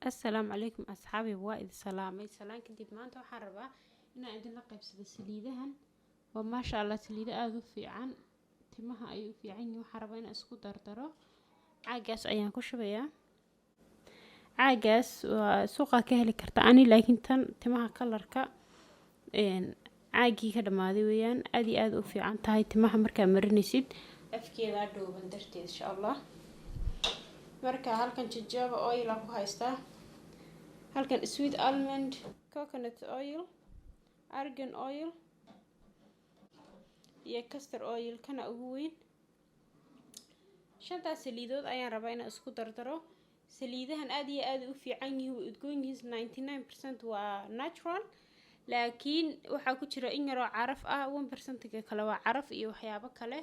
السلام عليكم أصحابي وايد سلامي سلام كدib maanta waxaan rabaa inaan idin la qaybsado saliidahan oo maasha Allah saliida aad u fiican timaha ay u fiican yihiin waxaan rabaa inaan isku dardaro caagaas ayaan ku shubayaa caagaas waa suuqa ka heli kartaa ani laakiin tan timaha kalarka caagii ka dhamaaday weeyaan aad iyo aad u fiican tahay timaha markaa marinaysid afkeeda dhooban darteed insha Allah marka halkan jojoba oil aan ku haystaa halkan sweet almond coconut oil argan oil iyo castor oil kana ugu weyn shanta saliidood ayaan rabaa inaan isku dardaro saliidahan aad iyo aad u fiican yihiin udgoon yihiin 99% waa natural laakiin waxa ku jira in yar oo caraf ah 1% kale waa caraf iyo waxyaabo kale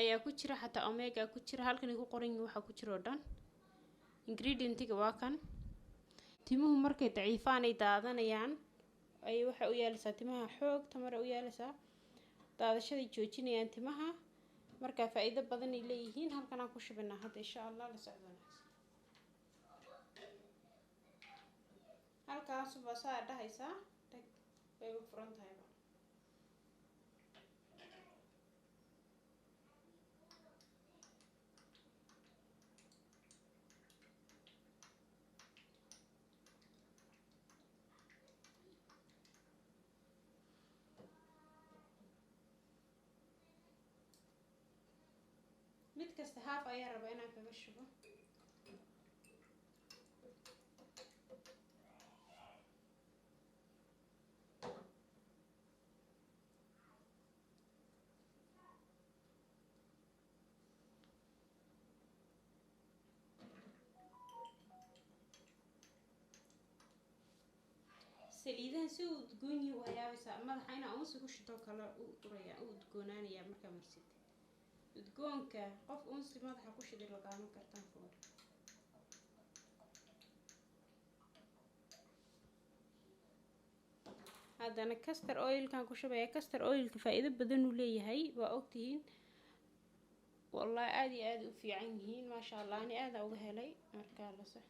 ayaa ku jira xataa omega ku jira halkan ugu qoran waxa ku jira oo dhan ingredient-iga waa kan timuhu markay daciifaan ay daadanayaan ay waxa u yeelaysaa timaha xoog tamar u yeelaysaa daadashada joojinayaan timaha marka faa'iido badan ay leeyihiin halkan aan ku shubinaa hadda insha Allah la socdaan halkaas baa saa dhahaysaa tag way u furan tahay mid kasta half ayaa rabaa inaan kaga shubo saliidahan si uu udgoon yahay waxyaabaysa madaxa inaan uun ku shito kala u uraya u udgoonaanaya marka marsid udgoonka qof uun si madaxa ku shiday lagama kartaan foor haddana castor oil kan ku shubaya castor oil ka faa'iido badan uu leeyahay waa ogtihiin wallahi aad iyo aad u fiican yihiin ma sha Allah ani aad uga helay marka la sax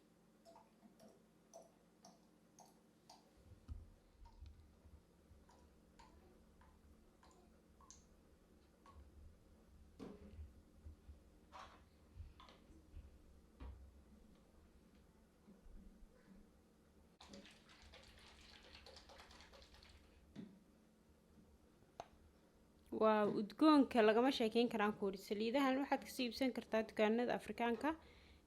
waa udgoonka lagama sheekeyn karaan koori saliidahan waxaad ka siibsan kartaa dukaanada Afrikaanka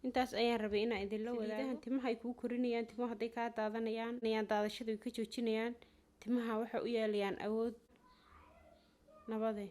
intaas ayaan rabay inaan idin la wadaago saliidahan timaha ay ku korinayaan timaha haday ka daadanayaan daadashada ay ka joojinayaan timaha waxa u yeelayaan awood nabade